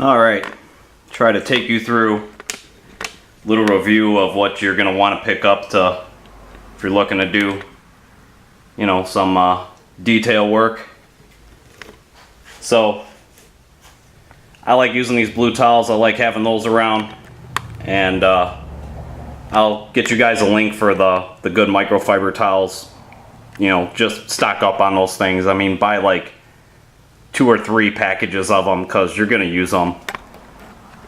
Alright, try to take you through a little review of what you're going to want to pick up to, if you're looking to do, you know, some detail work. So, I like using these blue towels. I like having those around, and I'll get you guys a link for the good microfiber towels. You know, just stock up on those things. I mean, buy like 2 or 3 packages of them because you're gonna use them.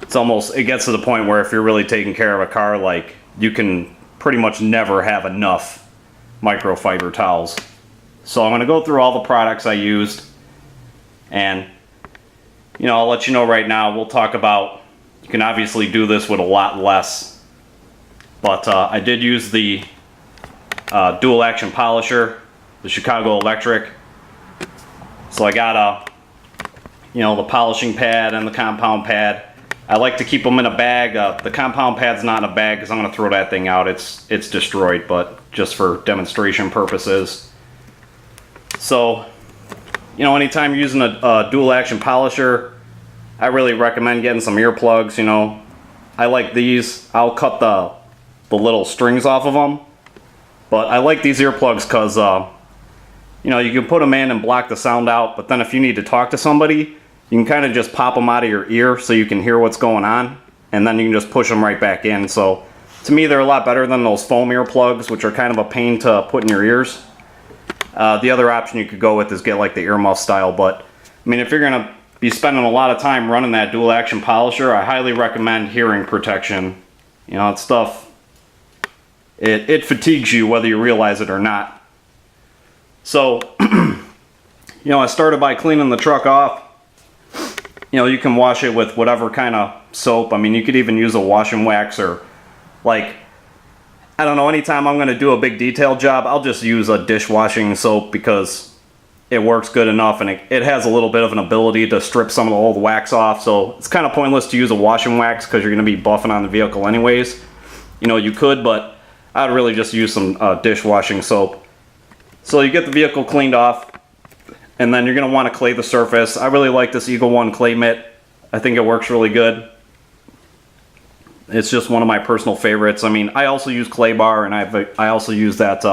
It gets to the point where if you're really taking care of a car, like, you can pretty much never have enough microfiber towels. So I'm gonna go through all the products I used, and you know, I'll let you know right now. We'll talk about, you can obviously do this with a lot less, but I did use the dual action polisher, the Chicago Electric. So I got you know, the polishing pad and the compound pad. I like to keep them in a bag. The compound pad's not in a bag because I'm going to throw that thing out. It's destroyed, but just for demonstration purposes. So, you know, anytime you're using a dual action polisher, I really recommend getting some earplugs. You know, I like these. I'll cut the little strings off of them, but I like these earplugs because you know, you can put them in and block the sound out, but then if you need to talk to somebody, you can kind of just pop them out of your ear so you can hear what's going on, and then you can just push them right back in. So to me, they're a lot better than those foam earplugs, which are kind of a pain to put in your ears. The other option you could go with is get like the earmuff style, but I mean, if you're going to be spending a lot of time running that dual action polisher, I highly recommend hearing protection. You know, it's stuff, it fatigues you whether you realize it or not. So, you know, I started by cleaning the truck off. You know, you can wash it with whatever kind of soap. I mean, you could even use a wash and wax, or like, I don't know, anytime I'm going to do a big detail job, I'll just use a dishwashing soap because it works good enough, and it has a little bit of an ability to strip some of the old wax off. So it's kind of pointless to use a wash and wax because you're going to be buffing on the vehicle anyways. You know, you could, but I'd really just use some dishwashing soap. So you get the vehicle cleaned off, and then you're going to want to clay the surface. I really like this Eagle One clay mitt. I think it works really good. It's just one of my personal favorites. I mean, I also use clay bar, and I also use that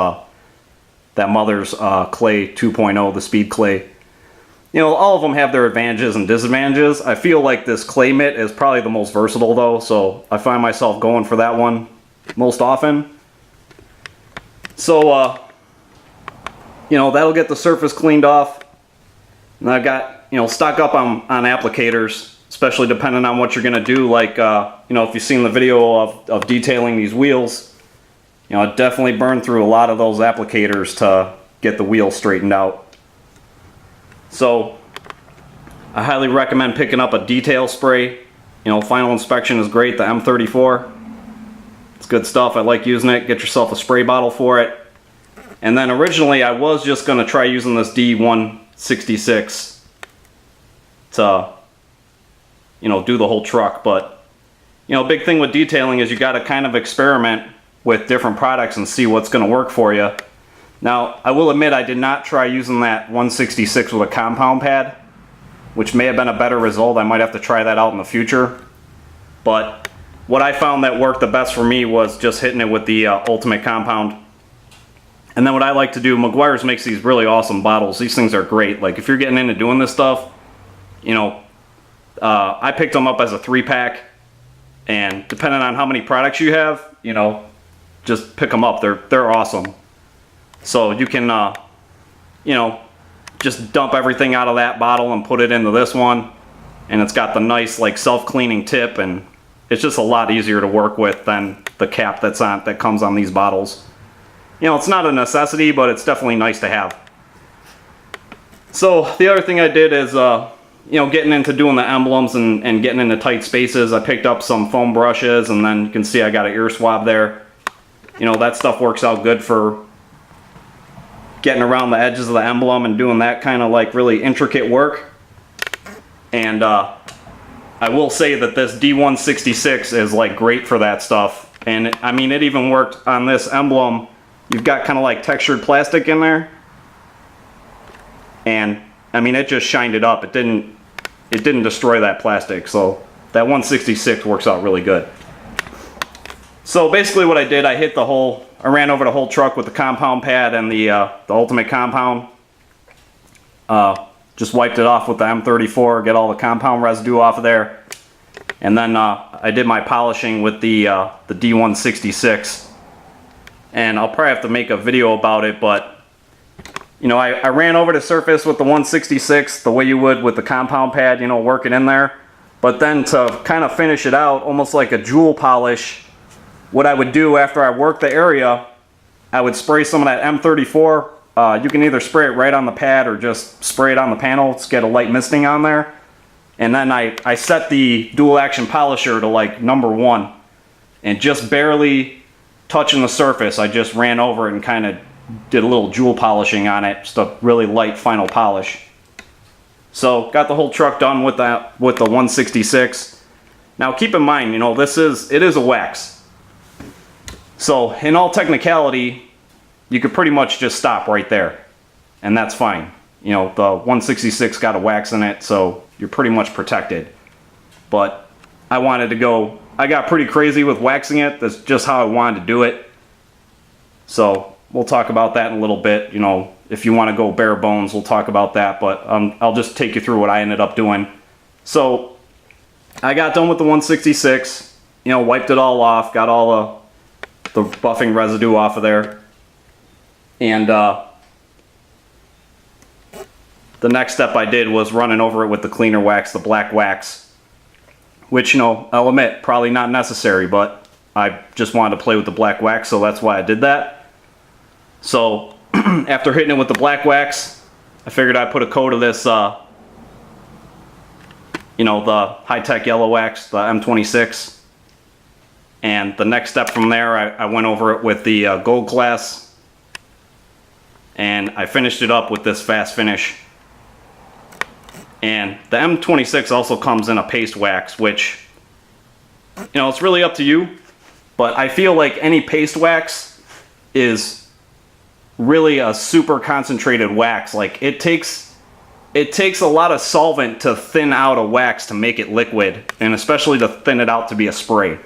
Mother's Clay 2.0, the speed clay. You know, all of them have their advantages and disadvantages. I feel like this clay mitt is probably the most versatile though, so I find myself going for that one most often. So, you know, that'll get the surface cleaned off. And I've got, you know, stock up on applicators, especially depending on what you're going to do. Like, you know, if you've seen the video of detailing these wheels, you know, I definitely burned through a lot of those applicators to get the wheel straightened out. So, I highly recommend picking up a detail spray. You know, Final Inspection is great, the M34. It's good stuff. I like using it. Get yourself a spray bottle for it. And then originally I was just going to try using this D166 to, you know, do the whole truck. But, you know, big thing with detailing is you got to kind of experiment with different products and see what's going to work for you. Now, I will admit I did not try using that 166 with a compound pad, which may have been a better result. I might have to try that out in the future. But what I found that worked the best for me was just hitting it with the Ultimate Compound. And then what I like to do, Meguiar's makes these really awesome bottles. These things are great. Like, if you're getting into doing this stuff, you know, I picked them up as a 3-pack, and depending on how many products you have, you know, just pick them up. They're awesome. So you can, you know, just dump everything out of that bottle and put it into this one, and it's got the nice, like, self-cleaning tip, and it's just a lot easier to work with than the cap that comes on these bottles. You know, it's not a necessity, but it's definitely nice to have. So the other thing I did is, you know, getting into doing the emblems and getting into tight spaces, I picked up some foam brushes, and then you can see I got an ear swab there. You know, that stuff works out good for getting around the edges of the emblem and doing that kind of like really intricate work. And I will say that this D166 is like great for that stuff. And I mean, it even worked on this emblem. You've got kind of like textured plastic in there, and I mean, it just shined it up. It didn't it didn't destroy that plastic. So that 166 works out really good. So basically what I did, I ran over the whole truck with the compound pad and the ultimate compound. Just wiped it off with the M34, get all the compound residue off of there. And then I did my polishing with the D166. And I'll probably have to make a video about it, but you know, I ran over the surface with the 166 the way you would with the compound pad, you know, work it in there. But then to kind of finish it out, almost like a jewel polish, what I would do after I worked the area, I would spray some of that M34. You can either spray it right on the pad or just spray it on the panel to get a light misting on there. And then I set the dual action polisher to like number 1, and just barely touching the surface, I just ran over it and kind of did a little jewel polishing on it, just a really light final polish. So got the whole truck done with the 166. Now keep in mind, you know, it is a wax. So in all technicality, you could pretty much just stop right there, and that's fine. You know, the 166 got a wax in it, so you're pretty much protected. But I got pretty crazy with waxing it. That's just how I wanted to do it. So we'll talk about that in a little bit. You know, if you want to go bare bones, we'll talk about that. But I'll just take you through what I ended up doing. So I got done with the 166. You know, wiped it all off, got all the buffing residue off of there. And the next step I did was running over it with the cleaner wax, the black wax, which, you know, I'll admit, probably not necessary, but I just wanted to play with the black wax, so that's why I did that. So after hitting it with the black wax, I figured I'd put a coat of this, you know, the high-tech yellow wax, the M26. And the next step from there, I went over it with the gold glass, and I finished it up with this fast finish. And the M26 also comes in a paste wax, which, you know, it's really up to you, but I feel like any paste wax is really a super concentrated wax. Like it takes a lot of solvent to thin out a wax to make it liquid, and especially to thin it out to be a spray.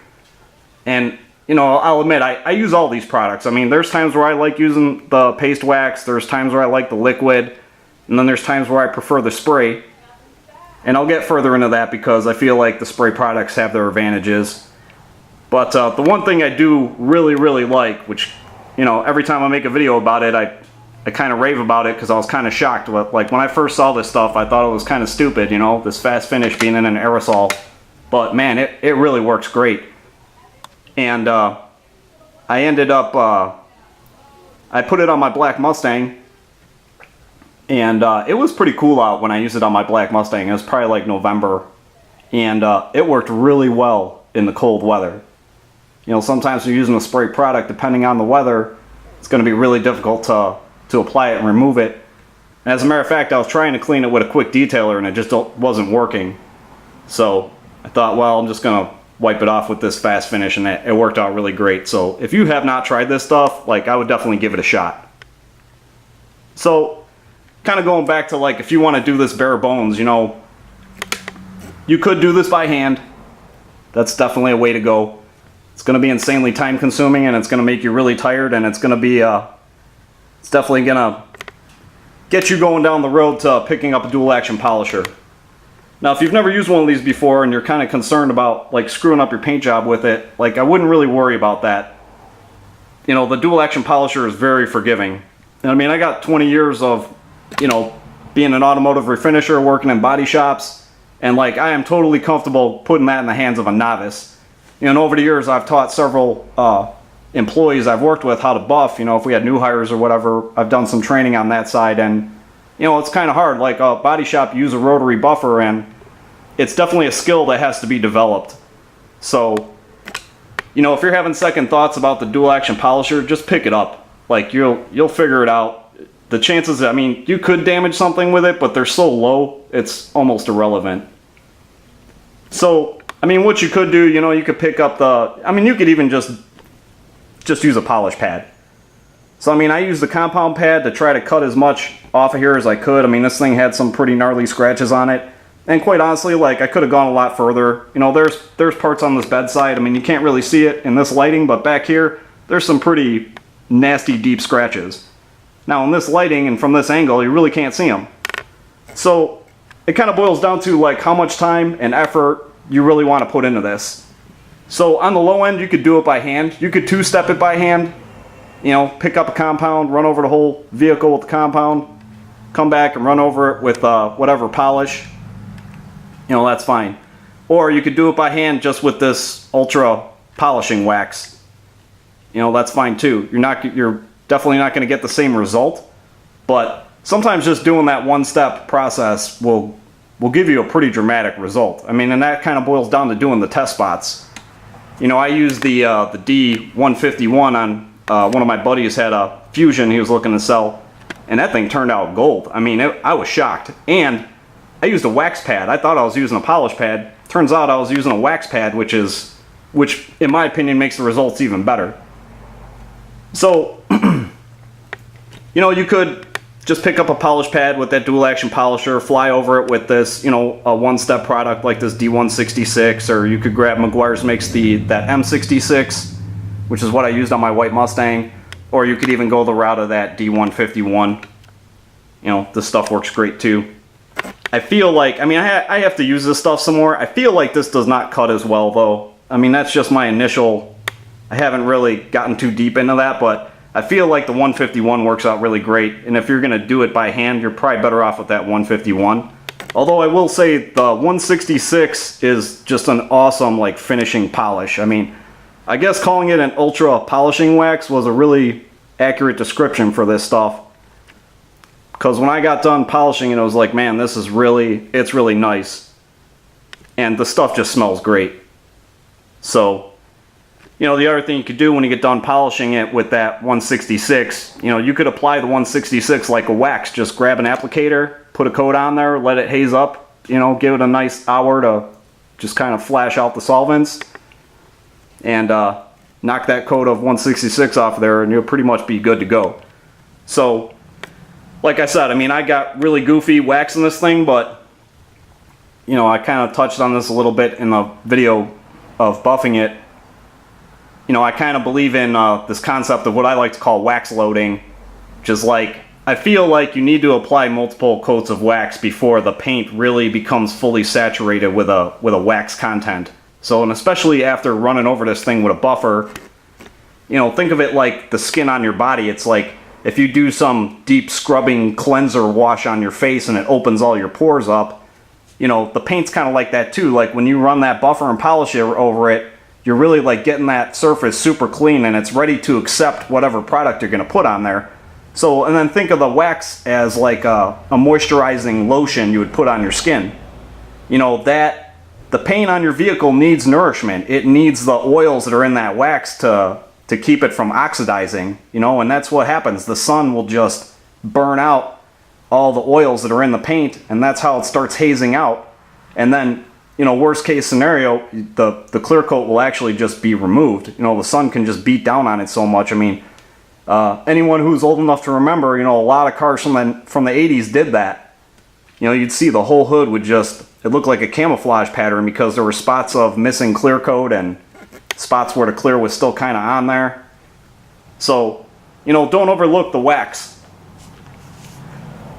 And, you know, I'll admit, I use all these products. I mean, there's times where I like using the paste wax, there's times where I like the liquid, and then there's times where I prefer the spray. And I'll get further into that because I feel like the spray products have their advantages. But the one thing I do really, really like, which, you know, every time I make a video about it, I kind of rave about it because I was kind of shocked. Like when I first saw this stuff, I thought it was kind of stupid, you know, this fast finish being in an aerosol. But man, it really works great. And I ended up, I put it on my black Mustang. And it was pretty cool out when I used it on my black Mustang. It was probably like November. And it worked really well in the cold weather. You know, sometimes when you're using a spray product, depending on the weather, it's going to be really difficult to apply it and remove it. And as a matter of fact, I was trying to clean it with a quick detailer and it just wasn't working. So I thought, well, I'm just going to wipe it off with this fast finish, and it worked out really great. So if you have not tried this stuff, like, I would definitely give it a shot. So kind of going back to, like, if you want to do this bare bones, you know, you could do this by hand. That's definitely a way to go. It's going to be insanely time consuming, and it's going to make you really tired, and it's going to be it's definitely going to get you going down the road to picking up a dual action polisher. Now, if you've never used one of these before and you're kind of concerned about, like, screwing up your paint job with it, like, I wouldn't really worry about that. You know, the dual action polisher is very forgiving. And I mean, I got 20 years of, you know, being an automotive refinisher, working in body shops, and, like, I am totally comfortable putting that in the hands of a novice. You know, and over the years, I've taught several employees I've worked with how to buff. You know, if we had new hires or whatever, I've done some training on that side, and, you know, it's kind of hard. Like, a body shop, you use a rotary buffer, and it's definitely a skill that has to be developed. So, you know, if you're having second thoughts about the dual action polisher, just pick it up. Like, you'll figure it out. The chances, I mean, you could damage something with it, but they're so low, it's almost irrelevant. So, I mean, what you could do, you know, you could pick up I mean, you could even just use a polish pad. So, I mean, I used the compound pad to try to cut as much off of here as I could. I mean, this thing had some pretty gnarly scratches on it, And quite honestly, like, I could have gone a lot further. You know, there's parts on this bedside. I mean, you can't really see it in this lighting, but back here, there's some pretty nasty deep scratches. Now, in this lighting and from this angle, you really can't see them. So it kind of boils down to like how much time and effort you really want to put into this. So on the low end, you could do it by hand. You could two-step it by hand. You know, pick up a compound, run over the whole vehicle with the compound, come back and run over it with whatever polish. You know, that's fine. Or you could do it by hand just with this ultra polishing wax. You know, that's fine too. You're definitely not going to get the same result, but sometimes just doing that one-step process will give you a pretty dramatic result. I mean, and that kind of boils down to doing the test spots. You know, I used the D151 on one of my buddies had a Fusion he was looking to sell, and that thing turned out gold. I mean, I was shocked. And I used a wax pad. I thought I was using a polish pad. Turns out I was using a wax pad, which in my opinion makes the results even better. So, you know, you could just pick up a polish pad with that dual action polisher, fly over it with this, you know, a one-step product like this D166, or you could grab Meguiar's makes that M66, which is what I used on my white Mustang, or you could even go the route of that D151. You know, this stuff works great too. I feel like, I mean, I have to use this stuff some more. I feel like this does not cut as well though. I mean, that's just my initial, I haven't really gotten too deep into that, but I feel like the 151 works out really great. And if you're going to do it by hand, you're probably better off with that 151. Although I will say the 166 is just an awesome like finishing polish. I mean, I guess calling it an ultra polishing wax was a really accurate description for this stuff. Because when I got done polishing it, I was like, man, it's really nice. And the stuff just smells great. So, you know, the other thing you could do when you get done polishing it with that 166, you know, you could apply the 166 like a wax. Just grab an applicator, put a coat on there, let it haze up, you know, give it a nice hour to just kind of flash out the solvents. And knock that coat of 166 off there and you'll pretty much be good to go. So, like I said, I mean, I got really goofy waxing this thing, but, you know, I kind of touched on this a little bit in the video of buffing it. You know, I kind of believe in this concept of what I like to call wax loading, which is like, I feel like you need to apply multiple coats of wax before the paint really becomes fully saturated with a wax content. So, and especially after running over this thing with a buffer, you know, think of it like the skin on your body. It's like if you do some deep scrubbing cleanser wash on your face and it opens all your pores up, you know, the paint's kind of like that too. Like when you run that buffer and polish it over it, you're really like getting that surface super clean and it's ready to accept whatever product you're going to put on there. So, and then think of the wax as like a moisturizing lotion you would put on your skin. You know, that the paint on your vehicle needs nourishment. It needs the oils that are in that wax to keep it from oxidizing, you know, and that's what happens. The sun will just burn out all the oils that are in the paint, and that's how it starts hazing out. And then, you know, worst case scenario, the clear coat will actually just be removed. You know, the sun can just beat down on it so much. I mean, anyone who's old enough to remember, you know, a lot of cars from the 80s did that. You know, you'd see the whole hood would just, it looked like a camouflage pattern because there were spots of missing clear coat and spots where the clear was still kind of on there. So, you know, don't overlook the wax.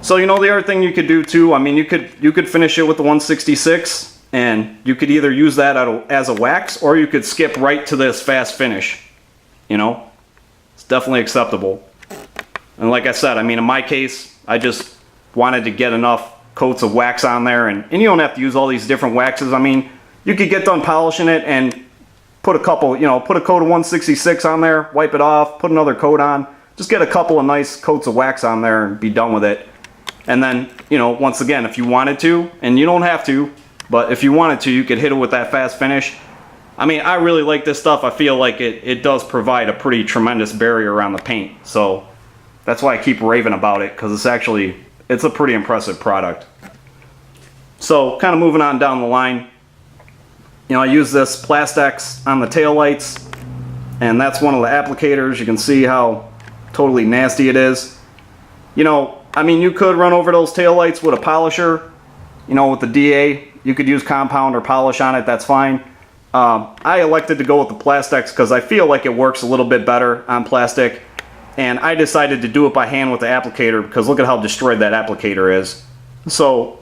So, you know, the other thing you could do too, I mean, you could finish it with the 166 and you could either use that as a wax or you could skip right to this fast finish. You know, it's definitely acceptable. And like I said, I mean, in my case, I just wanted to get enough coats of wax on there, and you don't have to use all these different waxes. I mean, you could get done polishing it and put a couple, you know, put a coat of 166 on there, wipe it off, put another coat on, just get a couple of nice coats of wax on there and be done with it. And then, you know, once again, if you wanted to, and you don't have to, but if you wanted to, you could hit it with that fast finish. I mean, I really like this stuff. I feel like it does provide a pretty tremendous barrier around the paint. So that's why I keep raving about it, because it's a pretty impressive product. So kind of moving on down the line, you know, I use this Plastex on the taillights, and that's one of the applicators. You can see how totally nasty it is. You know, I mean, you could run over those taillights with a polisher, you know, with the DA, you could use compound or polish on it, that's fine. I elected to go with the plastics because I feel like it works a little bit better on plastic, and I decided to do it by hand with the applicator because look at how destroyed that applicator is. So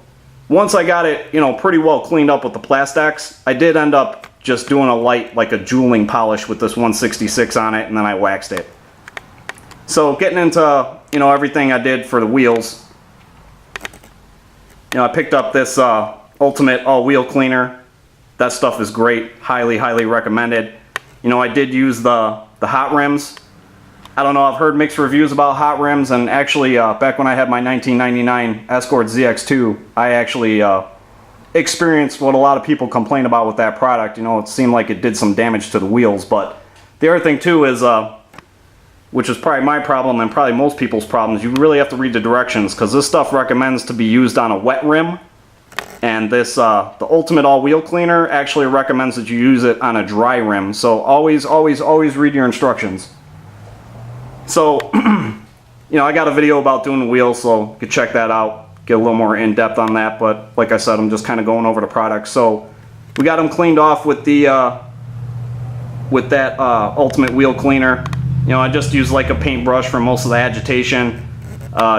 once I got it, you know, pretty well cleaned up with the plastics, I did end up just doing a light, like a jeweling polish with this 166 on it, and then I waxed it. So getting into, you know, everything I did for the wheels, you know, I picked up this Ultimate All Wheel Cleaner. That stuff is great, highly, highly recommended. You know, I did use the hot rims. I don't know, I've heard mixed reviews about hot rims, and actually back when I had my 1999 Escort ZX2, I actually experienced what a lot of people complain about with that product. You know, it seemed like it did some damage to the wheels, but the other thing too is, which is probably my problem and probably most people's problems, you really have to read the directions because this stuff recommends to be used on a wet rim. And this, the Ultimate All Wheel Cleaner actually recommends that you use it on a dry rim. So always, always, always read your instructions. So, you know, I got a video about doing the wheels, so you can check that out. Get a little more in-depth on that. But like I said, I'm just kind of going over the products. So we got them cleaned off with the, with that Ultimate Wheel Cleaner. You know, I just used like a paintbrush for most of the agitation.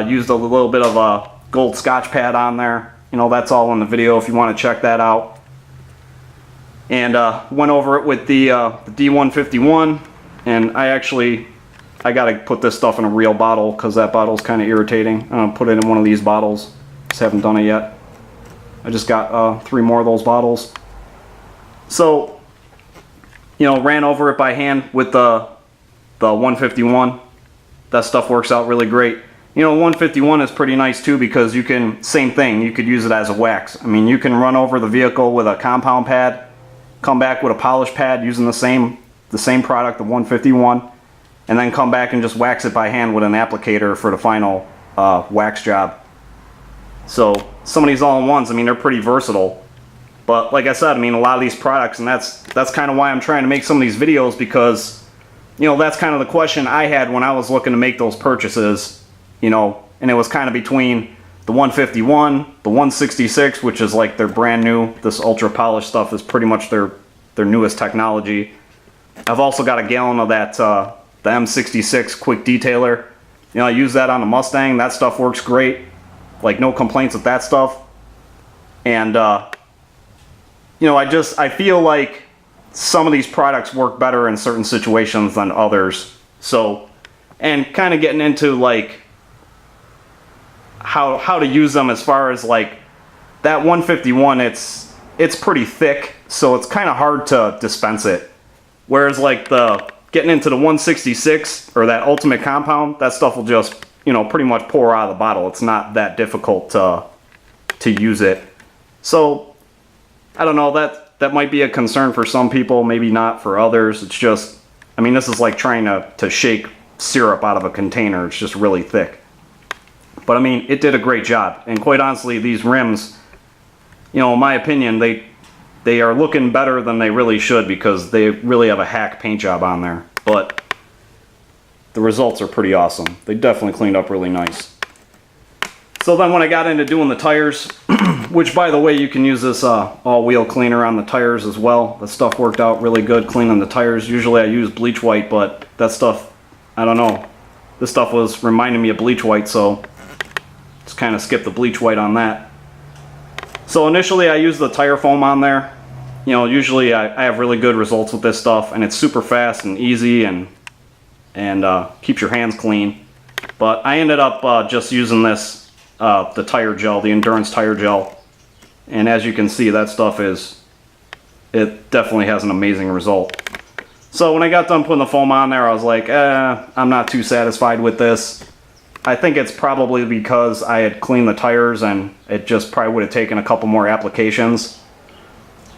Used a little bit of a gold Scotch pad on there. You know, that's all in the video if you want to check that out. And went over it with the D151, and I gotta put this stuff in a real bottle because that bottle's kind of irritating. I'm gonna put it in one of these bottles. Just haven't done it yet. I just got 3 more of those bottles. So, you know, ran over it by hand with the 151. That stuff works out really great. You know, 151 is pretty nice too because you can, same thing, you could use it as a wax. I mean, you can run over the vehicle with a compound pad, come back with a polish pad using the same product, the 151, and then come back and just wax it by hand with an applicator for the final wax job. So some of these all-in-ones, I mean, they're pretty versatile. But like I said, I mean, a lot of these products, and that's kind of why I'm trying to make some of these videos because, you know, that's kind of the question I had when I was looking to make those purchases. You know, and it was kind of between the 151, the 166, which is like their brand new, this ultra polished stuff is pretty much their newest technology. I've also got a gallon of that, the M66 quick detailer. You know, I use that on the Mustang. That stuff works great. Like, no complaints with that stuff. And, you know, I feel like some of these products work better in certain situations than others. So, and kind of getting into like, how to use them as far as like that 151, it's pretty thick, so it's kind of hard to dispense it. Whereas like getting into the 166 or that Ultimate Compound, that stuff will just, you know, pretty much pour out of the bottle. It's not that difficult to use it. So I don't know, that might be a concern for some people, maybe not for others. It's just, I mean, this is like trying to shake syrup out of a container. It's just really thick. But I mean, it did a great job. And quite honestly, these rims, you know, in my opinion, they are looking better than they really should because they really have a hack paint job on there. But the results are pretty awesome. They definitely cleaned up really nice. So then when I got into doing the tires, which by the way, you can use this all-wheel cleaner on the tires as well. The stuff worked out really good cleaning the tires. Usually I use bleach white, but that stuff, I don't know. This stuff was reminding me of bleach white, so just kind of skip the bleach white on that. So initially I used the tire foam on there. You know, usually I have really good results with this stuff, and it's super fast and easy and keeps your hands clean. But I ended up just using this, the tire gel, the Endurance tire gel. And as you can see, that stuff it definitely has an amazing result. So when I got done putting the foam on there, I was like, I'm not too satisfied with this. I think it's probably because I had cleaned the tires and it just probably would have taken a couple more applications.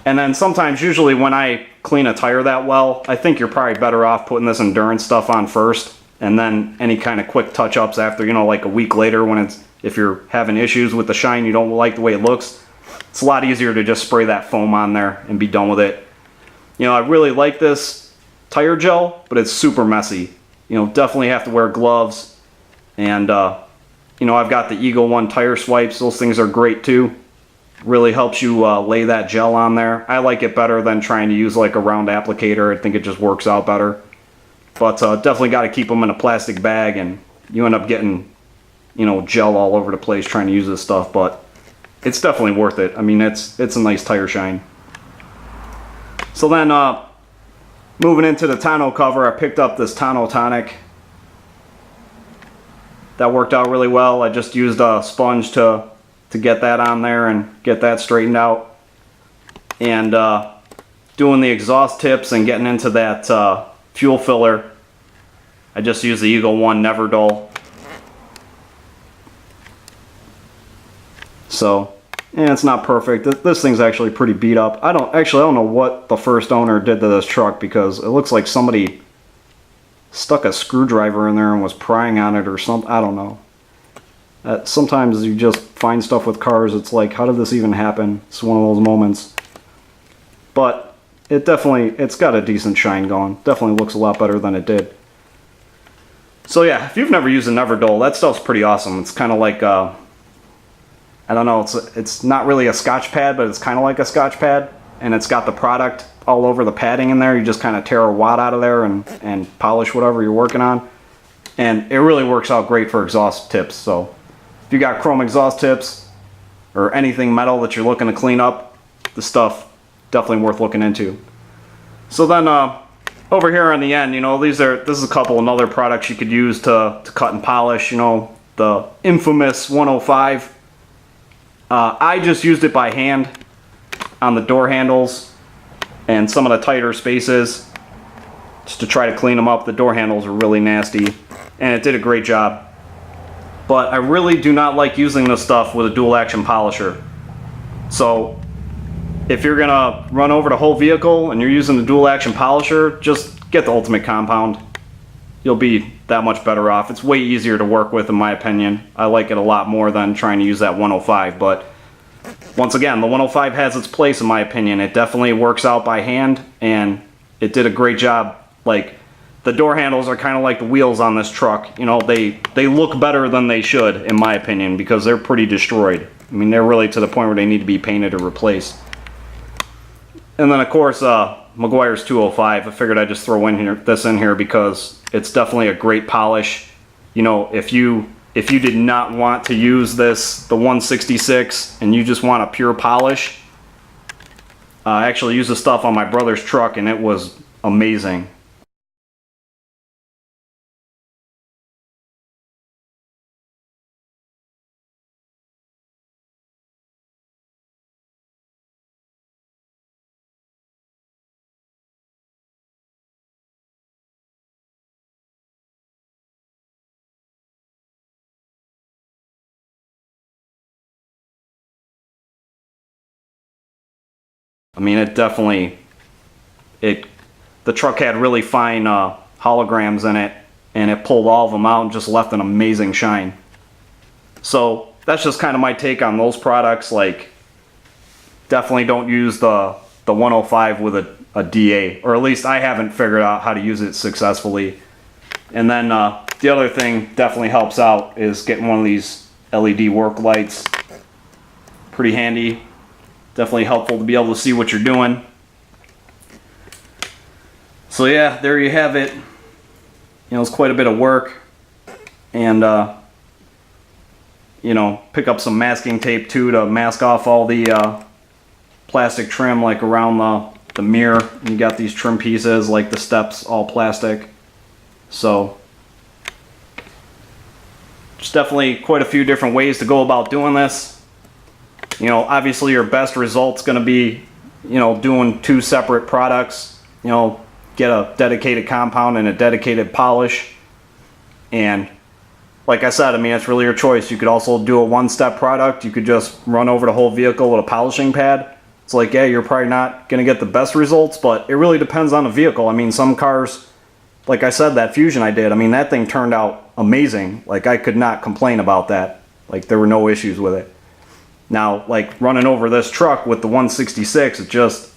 And then sometimes, usually when I clean a tire that well, I think you're probably better off putting this Endurance stuff on first, and then any kind of quick touch-ups after, you know, like a week later when if you're having issues with the shine, you don't like the way it looks, it's a lot easier to just spray that foam on there and be done with it. You know, I really like this tire gel, but it's super messy. You know, definitely have to wear gloves. And, you know, I've got the Eagle One tire swipes. Those things are great too. Really helps you lay that gel on there. I like it better than trying to use like a round applicator. I think it just works out better. But definitely got to keep them in a plastic bag, and you end up getting, you know, gel all over the place trying to use this stuff. But it's definitely worth it. I mean, it's a nice tire shine. So then moving into the tonneau cover, I picked up this tonneau tonic. That worked out really well. I just used a sponge to get that on there and get that straightened out. And doing the exhaust tips and getting into that fuel filler, I just used the Eagle One Never Dull. So, yeah, it's not perfect. This thing's actually pretty beat up. I don't know what the first owner did to this truck, because it looks like somebody stuck a screwdriver in there and was prying on it or something. I don't know. Sometimes you just find stuff with cars, it's like, how did this even happen? It's one of those moments. But it's got a decent shine going. Definitely looks a lot better than it did. So yeah, if you've never used a Never Dull, that stuff's pretty awesome. It's kind of like, I don't know, it's not really a Scotch pad, but it's kind of like a Scotch pad. And it's got the product all over the padding in there. You just kind of tear a wad out of there and polish whatever you're working on. And it really works out great for exhaust tips. So if you got chrome exhaust tips or anything metal that you're looking to clean up, the stuff definitely worth looking into. So then over here on the end, you know, this is a couple of other products you could use to cut and polish. You know, the infamous 105. I just used it by hand on the door handles and some of the tighter spaces, just to try to clean them up. The door handles are really nasty, and it did a great job. But I really do not like using this stuff with a dual action polisher. So if you're gonna run over the whole vehicle and you're using the dual action polisher, just get the Ultimate Compound. You'll be that much better off. It's way easier to work with, in my opinion. I like it a lot more than trying to use that 105. But once again, the 105 has its place, in my opinion. It definitely works out by hand, and it did a great job. Like, the door handles are kind of like the wheels on this truck. You know, they look better than they should, in my opinion, because they're pretty destroyed. I mean, they're really to the point where they need to be painted or replaced. And then, of course, Meguiar's 205. I figured I'd just throw this in here because it's definitely a great polish. You know, if you did not want to use the 166 and you just want a pure polish, I actually used the stuff on my brother's truck and it was amazing. I mean, it definitely, the truck had really fine holograms in it, and it pulled all of them out and just left an amazing shine. So that's just kind of my take on those products. Like, definitely don't use the 105 with a DA, or at least I haven't figured out how to use it successfully. And then the other thing definitely helps out is getting one of these LED work lights. Pretty handy. Definitely helpful to be able to see what you're doing. So yeah, there you have it. You know, it's quite a bit of work. And you know, pick up some masking tape too to mask off all the plastic trim, like around the mirror. And you got these trim pieces, like the steps, all plastic. So there's definitely quite a few different ways to go about doing this. You know, obviously your best result's going to be, you know, doing two separate products. You know, get a dedicated compound and a dedicated polish. And like I said, I mean, it's really your choice. You could also do a one-step product. You could just run over the whole vehicle with a polishing pad. It's like, yeah, you're probably not going to get the best results, but it really depends on the vehicle. I mean, some cars, like I said, that Fusion I did, I mean, that thing turned out amazing. Like, I could not complain about that. Like, there were no issues with it. Now, like, running over this truck with the 166, it just...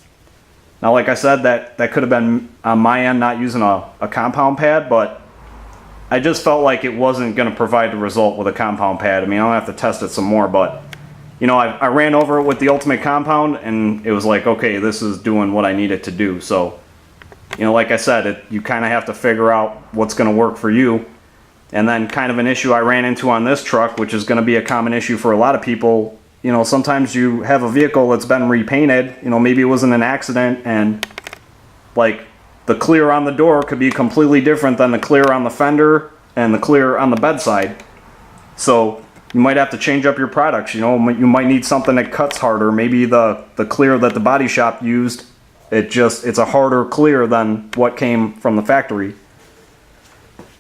Now, like I said, that could have been on my end not using a compound pad, but I just felt like it wasn't going to provide the result with a compound pad. I mean, I'll have to test it some more, but you know, I ran over it with the Ultimate Compound, and it was like, okay, this is doing what I need it to do. So, you know, like I said, you kind of have to figure out what's going to work for you. And then kind of an issue I ran into on this truck, which is going to be a common issue for a lot of people, you know, sometimes you have a vehicle that's been repainted, you know, maybe it was in an accident, and like the clear on the door could be completely different than the clear on the fender and the clear on the bedside. So you might have to change up your products. You know, you might need something that cuts harder. Maybe the clear that the body shop used, it's a harder clear than what came from the factory.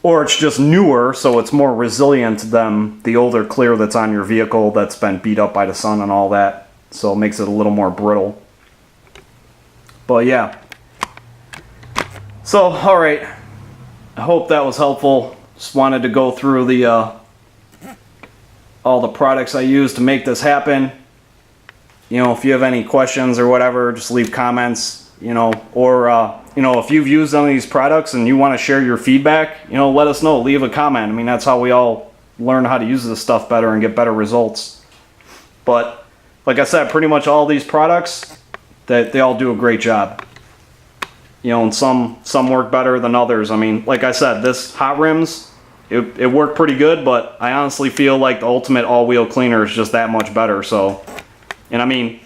Or it's just newer, so it's more resilient than the older clear that's on your vehicle that's been beat up by the sun and all that. So it makes it a little more brittle. But yeah. So, alright. I hope that was helpful. Just wanted to go through the all the products I use to make this happen. You know, if you have any questions or whatever, just leave comments, you know, or you know, if you've used some of these products and you want to share your feedback, you know, let us know. Leave a comment. I mean, that's how we all learn how to use this stuff better and get better results. But like I said, pretty much all these products, they all do a great job. You know, and some work better than others. I mean, like I said, this hot rims, it worked pretty good, but I honestly feel like the Ultimate all-wheel cleaner is just that much better. So, and I mean,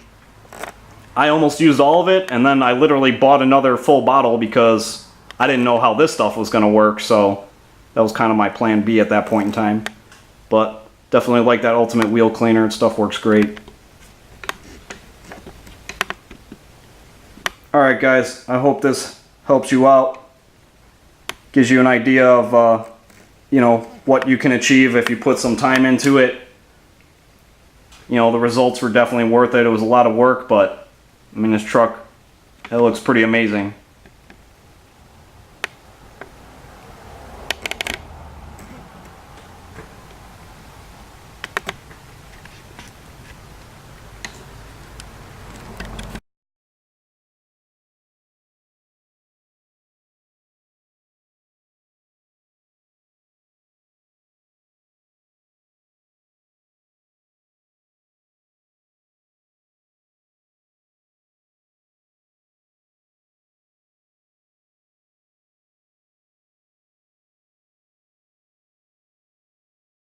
I almost used all of it, and then I literally bought another full bottle because I didn't know how this stuff was going to work, so that was kind of my plan B at that point in time. But definitely like that Ultimate wheel cleaner, and stuff works great. Alright guys, I hope this helps you out. Gives you an idea of, you know, what you can achieve if you put some time into it. You know, the results were definitely worth it. It was a lot of work, but I mean, this truck, it looks pretty amazing.